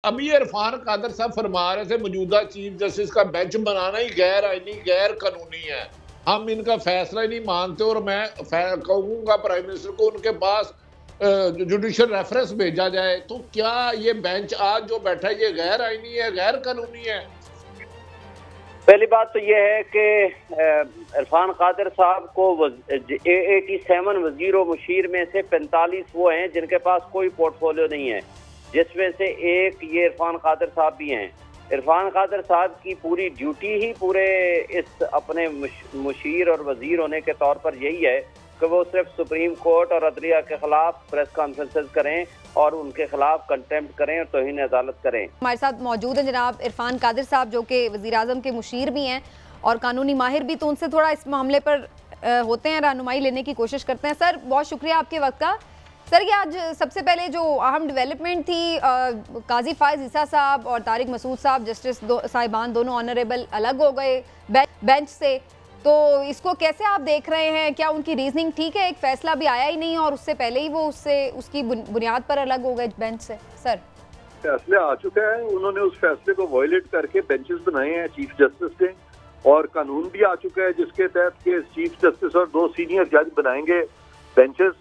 अभी इरफान कादर साहब फरमा रहे थे मौजूदा चीफ जस्टिस का बेंच बनाना ही गैर आईनी गैर कानूनी है, हम इनका फैसला ही नहीं मानते और मैं कहूंगा प्राइम मिनिस्टर को उनके पास जुडिशियल रेफरेंस भेजा जाए। तो क्या ये बेंच आज जो बैठा है ये गैर आईनी है, गैर कानूनी है? पहली बात तो यह है कि इरफान कादर साहब को 87 वजीर मुशीर में से 45 वो हैं जिनके पास कोई पोर्टफोलियो नहीं है, जिसमें से एक ये इरफान कादर साहब भी हैं। इरफान कादर साहब की पूरी ड्यूटी ही पूरे इस अपने मुशीर और वजीर होने के तौर पर यही है कि वो सिर्फ सुप्रीम कोर्ट और अदलिया के खिलाफ प्रेस कॉन्फ्रेंसेस करें और उनके खिलाफ कंटेम्प्ट करें और तौहीन अदालत करें। हमारे साथ मौजूद हैं जनाब इरफान कादर साहब जो कि वज़ीर आज़म के मुशीर भी हैं और कानूनी माहिर भी, तो उनसे थोड़ा इस मामले पर होते हैं, रहनुमाई लेने की कोशिश करते हैं। सर बहुत शुक्रिया आपके वक्त का। सर ये आज सबसे पहले जो अहम डेवलपमेंट थी, काजी फायज ईसा साहब और तारिक मसूद साहब जस्टिस साहिबान दोनों ऑनरेबल अलग हो गए बेंच से, तो इसको कैसे आप देख रहे हैं? क्या उनकी रीजनिंग ठीक है? एक फैसला भी आया ही नहीं और उससे पहले ही वो उसकी बुनियाद पर अलग हो गए बेंच से। सर फैसले आ चुका है, उन्होंने उस फैसले को वायलेट करके बेंचेस बनाए हैं चीफ जस्टिस के, और कानून भी आ चुका है जिसके तहत के चीफ जस्टिस और 2 सीनियर जज बनाएंगे बेंचेस।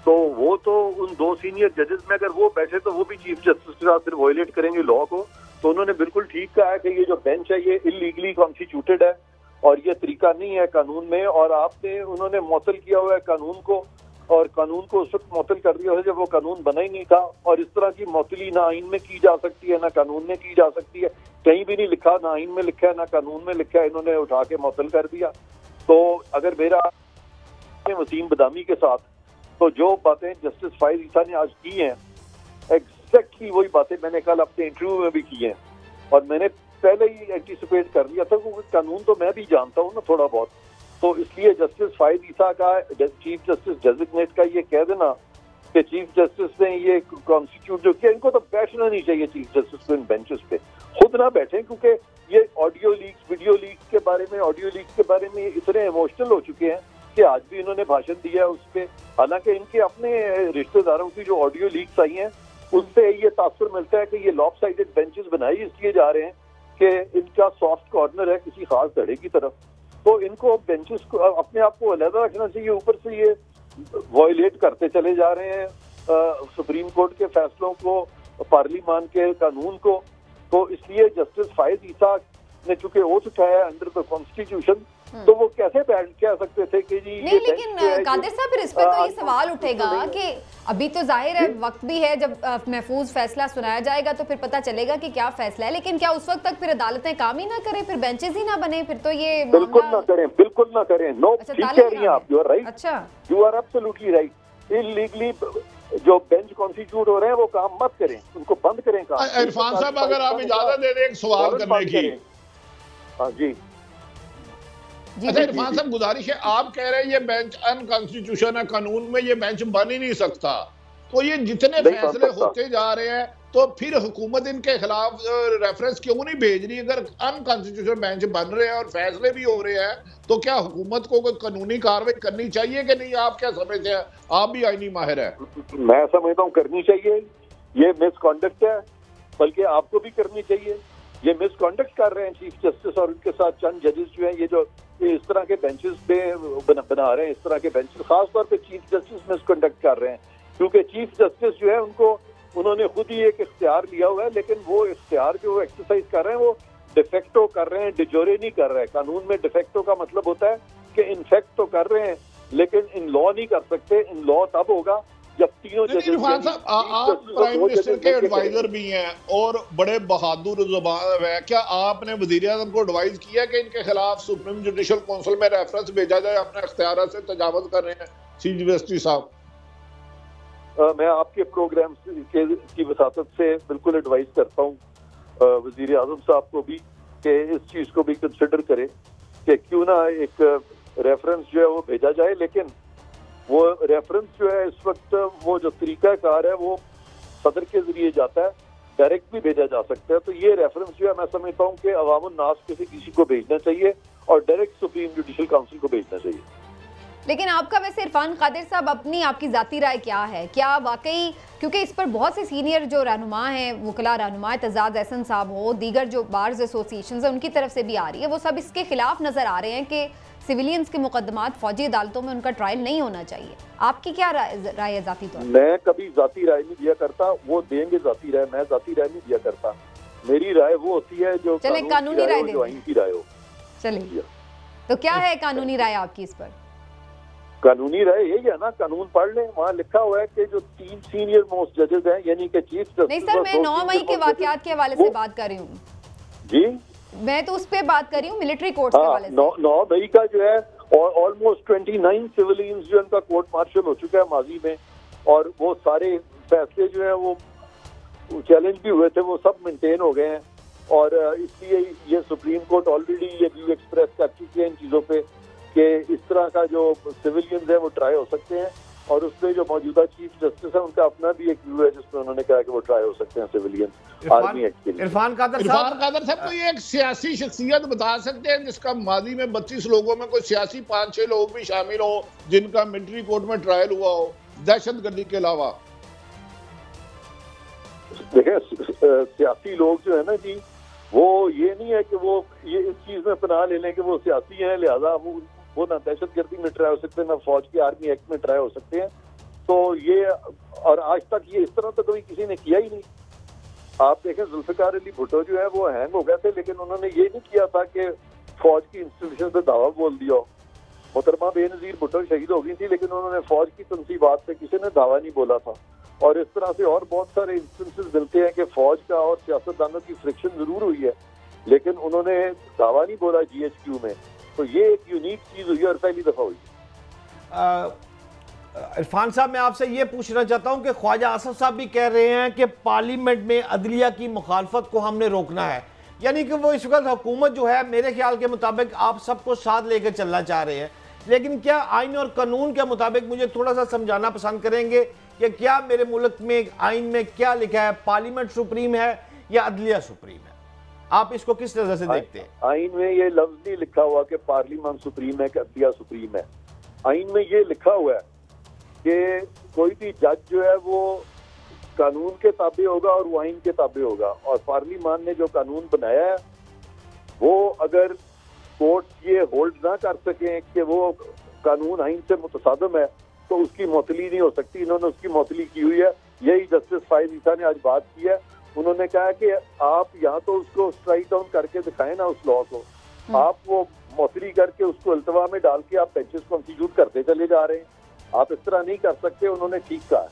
तो वो तो उन 2 सीनियर जजेस में अगर वो बैठे तो वो भी चीफ जस्टिस के साथ फिर वायलेट करेंगे लॉ को। तो उन्होंने बिल्कुल ठीक कहा है कि ये जो बेंच है ये इलीगली कॉन्स्टिट्यूटेड है और ये तरीका नहीं है कानून में, और आपने उन्होंने मुअत्तल किया हुआ है कानून को, और कानून को उस वक्त मुअत्तल कर दिया है जब वो कानून बना ही नहीं था। और इस तरह की मुअत्तली ना आइन में की जा सकती है ना कानून में की जा सकती है, कहीं भी नहीं लिखा, ना आइन में लिखा है ना कानून में लिखा है, इन्होंने उठा के मुअत्तल कर दिया। तो अगर मेरा वसीम बदामी के साथ तो जो बातें जस्टिस फायज ईसा ने आज की हैं एग्जैक्टली वही बातें मैंने कल अपने इंटरव्यू में भी की हैं, और मैंने पहले ही एंटीसिपेट कर लिया था क्योंकि कानून तो मैं भी जानता हूँ ना थोड़ा बहुत। तो इसलिए जस्टिस फायज ईसा का चीफ जस्टिस डेजिग्नेट का ये कह देना कि चीफ जस्टिस ने ये कॉन्स्टिट्यूट जो किया, इनको तो बैठना नहीं चाहिए चीफ जस्टिस को इन बेंचेस पे, खुद ना बैठे, क्योंकि ये ऑडियो लीक्स वीडियो लीक्स के बारे में ऑडियो लीक्स के बारे में इतने इमोशनल हो चुके हैं कि आज भी इन्होंने भाषण दिया है उस पर। हालांकि इनके अपने रिश्तेदारों की जो ऑडियो लीक्स आई हैं उससे ये तासुर मिलता है कि ये लॉपसाइडेड बेंचेस बनाए इसलिए जा रहे हैं कि इनका सॉफ्ट कॉर्नर है किसी खास धड़े की तरफ। तो इनको बेंचेस को अपने आप को अलग रखना चाहिए, ऊपर से ये वायलेट करते चले जा रहे हैं सुप्रीम कोर्ट के फैसलों को, पार्लियामान के कानून को। तो इसलिए जस्टिस फायज ईसा ने चूंकि ओथ उठाया अंडर द कॉन्स्टिट्यूशन, तो वो कैसे बैठ कह सकते थे कि जी नहीं, लेकिन कादिर साहब फिर इस पर तो ये सवाल उठेगा कि अभी तो जाहिर है वक्त भी है, जब महफूज फैसला सुनाया जाएगा तो फिर पता चलेगा कि क्या फैसला है, लेकिन क्या उस वक्त तक फिर अदालतें काम ही ना करें, फिर बेंचेस ही ना बने, फिर तो ये बिल्कुल ना करें, बिल्कुल ना करें। नो, ठीक कह रही हैं आप, यू आर राइट। अच्छा, you are absolutely right. Illegally जो बेंच कॉन्स्टिट्यूट हो रहे हैं वो काम मत करें, उनको बंद करें काम। इरफान साहब अगर आप इजाजत दे दें एक सवाल करने की। हाँ जी। अच्छा इरफान साहब गुजारिश है, आप कह रहे हैं ये बेंच अनकॉन्स्टिट्यूशन है, कानून में ये बेंच बन ही नहीं सकता, तो ये जितने फैसले होते जा रहे हैं तो फिर हुकूमत इनके खिलाफ रेफरेंस क्यों नहीं भेज रही? अगर अनकॉन्स्टिट्यूशनल बेंच बन रहे हैं और फैसले भी हो रहे हैं तो क्या हुकूमत को कोई कानूनी कार्रवाई करनी चाहिए कि नहीं? आप क्या समझते हैं? आप भी आईनी माहिर है। मैं समझता हूँ करनी चाहिए, ये मिसकॉन्डक्ट है, बल्कि आपको भी करनी चाहिए। ये मिसकॉन्डक्ट कर रहे हैं चीफ जस्टिस और उनके साथ चंद जजेस जो हैं, ये जो इस तरह के बेंचेस पे बना रहे हैं, इस तरह के बेंचेस खासतौर पे चीफ जस्टिस मिसकॉन्डक्ट कर रहे हैं, क्योंकि चीफ जस्टिस जो है उन्होंने खुद ही एक इख्तियार लिया हुआ है, लेकिन वो इख्तियार जो एक्सरसाइज कर रहे हैं वो डिफेक्टो कर रहे हैं, डिजोरे नहीं कर रहे हैं। कानून में डिफेक्टो का मतलब होता है कि इनफेक्ट तो कर रहे हैं लेकिन इन लॉ नहीं कर सकते। इन लॉ तब होगा जब तीनों इरफान साहब आप प्राइम मिनिस्टर के एडवाइजर भी हैं और बड़े बहादुर जुबान है, क्या आपने वजीर आज़म को एडवाइज किया कि इनके खिलाफ सुप्रीम जुडिशल काउंसिल में रेफरेंस भेजा जाए, अपने इख्तियार से तजावुज कर रहे हैं चीफ जस्टिस साहब? मैं आपके प्रोग्राम की वसातत से बिल्कुल एडवाइस करता हूँ वजीर आज़म साहब को भी कि इस चीज़ को भी कंसिडर करें कि क्यों ना एक रेफरेंस जो है वो भेजा जाए, लेकिन वो रेफरेंस जो है इस वक्त वो जो तरीकाकार है वो सदर के जरिए जाता है, डायरेक्ट भी भेजा जा सकता है। तो ये रेफरेंस जो है मैं समझता हूँ कि अवामुन नास किसी को भेजना चाहिए और डायरेक्ट सुप्रीम जुडिशल काउंसिल को भेजना चाहिए। लेकिन आपका वैसे इरफान कादिर साहब अपनी आपकी ज़ाती राय क्या है? क्या वाकई, क्योंकि इस पर बहुत से सीनियर जो रहनुमा हैं, वकला रहनुमा एतजाज़ एहसन साहब हो, दीगर जो बार्स एसोसिएशन है उनकी तरफ से भी आ रही है, वो सब इसके खिलाफ नज़र आ रहे हैं कि सिविलियंस के मुकदमात फौजी अदालतों में उनका ट्रायल नहीं होना चाहिए। आपकी क्या राय है ज़ाती तौर पर? मैं कभी ज़ाती राय नहीं दिया करता, वो देंगे ज़ाती राय, मैं ज़ाती राय नहीं दिया करता। मेरी राय वो होती है जो कानूनी राय जो आइन की राय हो। चलिए, तो क्या है कानूनी राय आपकी इस पर? कानूनी राय यही है ना, कानून पढ़ लें, वहाँ लिखा हुआ है कि जो 3 सीनियर मोस्ट जजेस हैं, यानी कि चीफ जस्टिस। नहीं सर, मैं 9 मई के वाकयात के हवाले से बात कर रही हूँ जी, मैं तो उस पे बात कर रही हूँ, मिलिट्री कोर्ट्स के हवाले से। 9 मई का जो है, और ऑलमोस्ट 29 सिविलियंस जो उनका कोर्ट मार्शल हो चुका है माजी में, और वो सारे फैसले जो है वो चैलेंज भी हुए थे, वो सब मेंटेन हो गए हैं। और इसलिए ये सुप्रीम कोर्ट ऑलरेडी ये व्यू एक्सप्रेस कर चुके हैं इन चीज़ों पे कि इस तरह का जो सिविलियंस है वो ट्राई हो सकते हैं। और उसमें जो मौजूदा चीफ जस्टिस है उनका अपना भी एक व्यू है जिसमें उन्होंने कहा कि वो ट्राई हो सकते हैं सिविलियंस आर्मी एक्ट के लिए। इरफान कादर साहब कोई एक सियासी शख्सियत बता सकते हैं जिसका माजी में 32 लोगों में कोई सियासी 5-6 लोग भी शामिल हो जिनका मिलिट्री कोर्ट में ट्रायल हुआ हो दहशतगर्दी के अलावा? देखिए, सियासी लोग जो है ना जी, वो ये नहीं है कि वो ये इस चीज में पनाह ले लें कि वो सियासी हैं लिहाजा वो ना दहशतगर्दी में ट्राई हो सकते हैं, ना फौज की आर्मी एक्ट में ट्राई हो सकते हैं। तो ये, और आज तक ये इस तरह तो कभी किसी ने किया ही नहीं। आप देखें, जुल्फिकार अली भुट्टो जो है वो हैंग हो गए थे, लेकिन उन्होंने ये नहीं किया था कि फौज की इंस्टीट्यूशन पे दावा बोल दिया। मोहतरमा बेनजीर भुट्टो शहीद हो गई थी, लेकिन उन्होंने फौज की तनसीबात पे किसी ने दावा नहीं बोला था। और इस तरह से और बहुत सारे इंस्टेंसेस मिलते हैं कि फौज का और सियासतदानों की फ्रिक्शन जरूर हुई है, लेकिन उन्होंने दावा नहीं बोला GHQ में। तो ये एक यूनिक चीज हुई और पहली दफा हुई। इरफान साहब, मैं आपसे ये पूछना चाहता हूं कि ख्वाजा आसफ साहब भी कह रहे हैं कि पार्लियामेंट में अदलिया की मुखालफत को हमने रोकना है, यानी कि वो इस वक्त हुकूमत जो है मेरे ख्याल के मुताबिक आप सबको साथ लेकर चलना चाह रहे हैं। लेकिन क्या आइन और कानून के मुताबिक, मुझे थोड़ा सा समझाना पसंद करेंगे कि क्या मेरे मुल्क में आइन में क्या लिखा है, पार्लियामेंट सुप्रीम है या अदलिया सुप्रीम है? आप इसको किस नजर से देखते हैं? आइन में ये लफ्ज नहीं लिखा हुआ कि पार्लियामेंट सुप्रीम है कि अदलिया सुप्रीम है। आइन में ये लिखा हुआ है कि कोई भी जज जो है वो कानून के ताबे होगा और वो आइन के ताबे होगा। और पार्लियामेंट ने जो कानून बनाया है वो अगर कोर्ट ये होल्ड ना कर सके कि वो कानून आइन से मुतसादम है तो उसकी मुअत्तली नहीं हो सकती। इन्होंने उसकी मुअत्तली की हुई है। यही जस्टिस फाइज ईसा ने आज बात की है। उन्होंने कहा कि आप यहाँ तो उसको स्ट्राइक डाउन करके दिखाएं ना उस लॉ को, आप वो मुअत्तली करके उसको अल्तवा में डाल के आप बेंचेस कॉन्स्टिट्यूट करते चले जा रहे हैं। आप इस तरह नहीं कर सकते। उन्होंने ठीक कहा।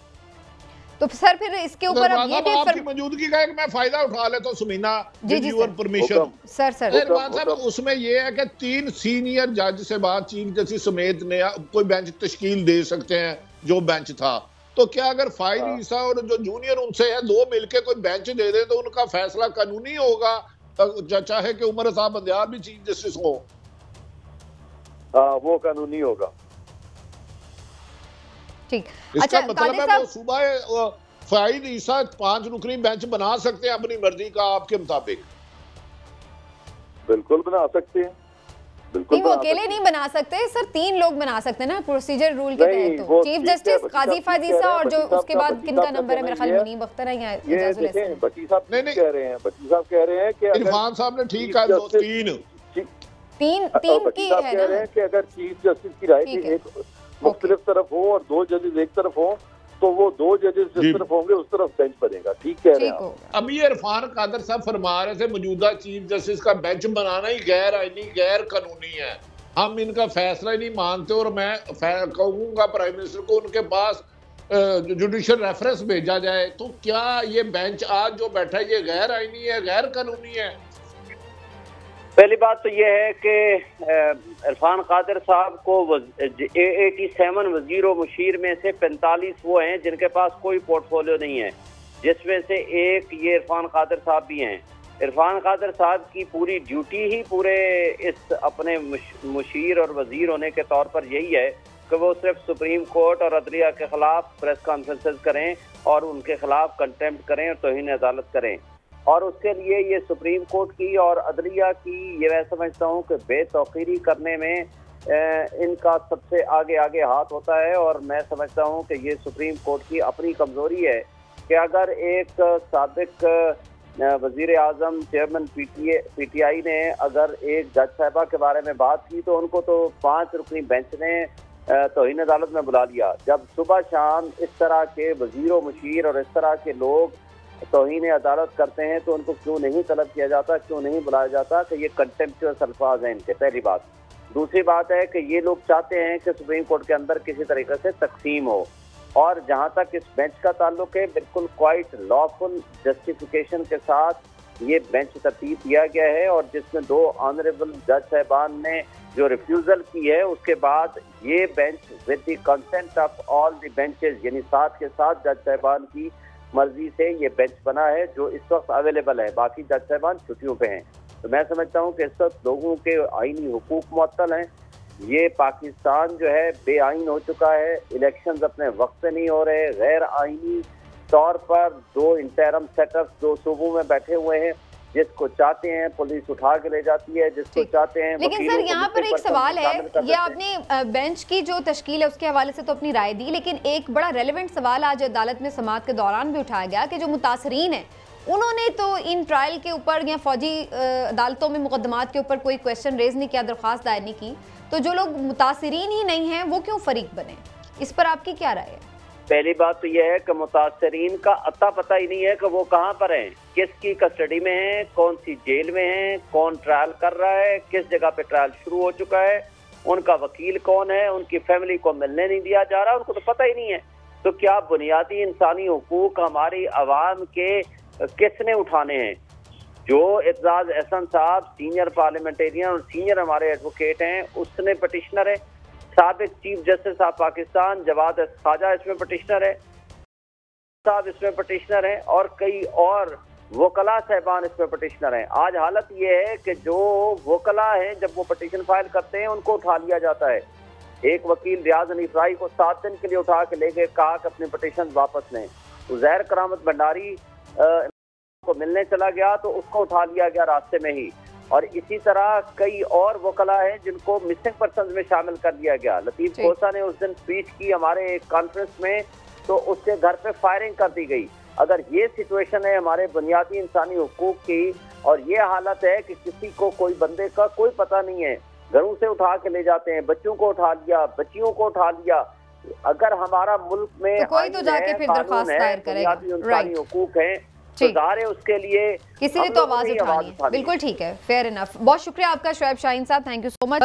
तो सर फिर इसके ऊपर अब ये भी आपकी मौजूदगी का एक मैं फायदा उठा लेता हूं सुमीना, जी योर परमिशन। सर उसमें ये है कि 3 सीनियर जज से बात चीफ जस्टिस समेत ने कोई बेंच तश्कील दे सकते हैं जो बेंच था। तो क्या अगर फाइज ईसा और जो जूनियर उनसे है 2 मिलके कोई बेंच दे दे तो उनका फैसला कानूनी होगा, चाहे कि उमर साहब बंदियार भी चीफ जस्टिस हो? वो कानूनी होगा। ठीक। इसका मतलब है वो सूबा फाइज ईसा 5 रुकनी बेंच बना सकते हैं अपनी मर्जी का आपके मुताबिक? बिल्कुल बना सकते हैं। नहीं, वो अकेले नहीं बना सकते सर, 3 लोग बना सकते हैं ना प्रोसीजर रूल के तहत। तो चीफ जस्टिस काजी फाइज ईसा और जो उसके बाद किनका नंबर है, मेरा ख्याल मुनीब अख्तर है या इजाजुल हसन। बटी साहब नहीं कह रहे हैं, बटी साहब कह रहे हैं कि इरफान साहब ने ठीक कहा, तीन की है कह रहे हैं कि अगर चीफ जस्टिस की राय की एक मुख्तलिफ तरफ हो और 2 जजेस एक तरफ हो तो वो 2 जजेस जिस तरफ होंगे उस तरफ बेंच बनेगा। ठीक कह रहे हैं। अभी इरफान कादर साहब फरमा रहे थे मौजूदा चीफ जस्टिस का बेंच बनाना ही गैर आईनी गैर कानूनी है, हम इनका फैसला ही नहीं मानते और मैं कहूंगा प्राइम मिनिस्टर को उनके पास जुडिशियल रेफरेंस भेजा जाए। तो क्या ये बेंच आज जो बैठा है ये गैर आईनी है, गैर कानूनी है? पहली बात तो यह है कि इरफान कादिर साहब को A87 वजीरों मुशीर में से 45 वो हैं जिनके पास कोई पोर्टफोलियो नहीं है, जिसमें से एक ये इरफान कादिर साहब भी हैं। इरफान कादिर साहब की पूरी ड्यूटी ही पूरे इस अपने मुशीर और वजीर होने के तौर पर यही है कि वो सिर्फ सुप्रीम कोर्ट और अदलिया के खिलाफ प्रेस कॉन्फ्रेंसेस करें और उनके खिलाफ कंटेम्प्ट करें और तौहीन अदालत करें। और उसके लिए ये सुप्रीम कोर्ट की और अदलिया की ये मैं समझता हूँ कि बेतौकीरी करने में इनका सबसे आगे हाथ होता है। और मैं समझता हूं कि ये सुप्रीम कोर्ट की अपनी कमजोरी है कि अगर एक साबिक वजीर आजम चेयरमैन पीटीआई ने अगर एक जज साहिबा के बारे में बात की तो उनको तो 5 रुकनी बेंच ने तौहीन अदालत में बुला लिया। जब सुबह शाम इस तरह के वजीर मुशीर और इस तरह के लोग तौहीन अदालत करते हैं तो उनको क्यों नहीं तलब किया जाता, क्यों नहीं बुलाया जाता कि ये कंटेम्प्चुअस अल्फाज हैं इनके। पहली बात। दूसरी बात है कि ये लोग चाहते हैं कि सुप्रीम कोर्ट के अंदर किसी तरीके से तकसीम हो। और जहां तक इस बेंच का ताल्लुक है, बिल्कुल क्वाइट लॉफुल जस्टिफिकेशन के साथ ये बेंच तरतीब दिया गया है और जिसमें 2 ऑनरेबल जज साहबान ने जो रिफ्यूजल की है उसके बाद ये bench with the consent of all the benches यानी 7 के 7 जज साहबान की मर्जी से ये बेंच बना है जो इस वक्त अवेलेबल है। बाकी जज साहबान छुट्टियों पे हैं। तो मैं समझता हूँ कि इस वक्त लोगों के आईनी हुकूक मुअत्तल हैं। ये पाकिस्तान जो है बेआइन हो चुका है। इलेक्शंस अपने वक्त पे नहीं हो रहे। गैर आईनी तौर पर 2 इंटरम सेटअप्स 2 सूबों में बैठे हुए हैं। जिसको चाहते हैं पुलिस उठा के ले जाती है, जिसको चाहते हैं। लेकिन सर यहाँ पर एक सवाल है, ये आपने बेंच की जो तश्कील है उसके हवाले से तो अपनी राय दी, लेकिन एक बड़ा रेलेवेंट सवाल आज अदालत में समाअत के दौरान भी उठाया गया कि जो मुतासरीन है उन्होंने तो इन ट्रायल के ऊपर या फौजी अदालतों में मुकदमात के ऊपर कोई क्वेश्चन रेज नहीं किया, दरख्वास्त दायर नहीं की, तो जो लोग मुतासरीन ही नहीं हैं वो क्यों फरीक बने? इस पर आपकी क्या राय है? पहली बात तो यह है कि मुतासरीन का अता पता ही नहीं है कि वो कहाँ पर हैं, किसकी कस्टडी में हैं, कौन सी जेल में हैं, कौन ट्रायल कर रहा है, किस जगह पे ट्रायल शुरू हो चुका है, उनका वकील कौन है, उनकी फैमिली को मिलने नहीं दिया जा रहा, उनको तो पता ही नहीं है। तो क्या बुनियादी इंसानी हुकूक हमारी आवाम के किसने उठाने हैं? जो एजाज एहसन साहब सीनियर पार्लियामेंटेरियन और सीनियर हमारे एडवोकेट हैं उसने पटिशनर है। साबिक chief justice of Pakistan Jawad Khawaja इसमें पटिशनर है, साहब इसमें पटिशनर है और कई और वकला साहबान इसमें पटिशनर हैं। आज हालत ये है कि जो वकला हैं जब वो पटिशन फाइल करते हैं उनको उठा लिया जाता है। एक वकील रियाज हनीफ राई को 7 दिन के लिए उठा के ले गए, कहा कि अपनी पटिशन वापस लें। उज़ैर करामत भंडारी को मिलने चला गया तो उसको उठा लिया गया रास्ते में ही। और इसी तरह कई और वकला हैं जिनको मिसिंग पर्सन में शामिल कर लिया गया। लतीफ खोसा ने उस दिन स्पीच की हमारे एक कॉन्फ्रेंस में तो उसके घर पे फायरिंग कर दी गई। अगर ये सिचुएशन है हमारे बुनियादी इंसानी हुकूक की और ये हालत है कि किसी को कोई बंदे का कोई पता नहीं है, घरों से उठा के ले जाते हैं, बच्चों को उठा लिया, बच्चियों को उठा लिया। अगर हमारा मुल्क में तो कोई तो जाके फिर दरख्वास्त दायर करेगा, इंसानी हुकूक है तो ज़ाहिर उसके लिए किसी ने तो आवाज उठानी है। बिल्कुल ठीक है, फेयर इनफ। बहुत शुक्रिया आपका शोएब शाहीन साहब, थैंक यू सो मच।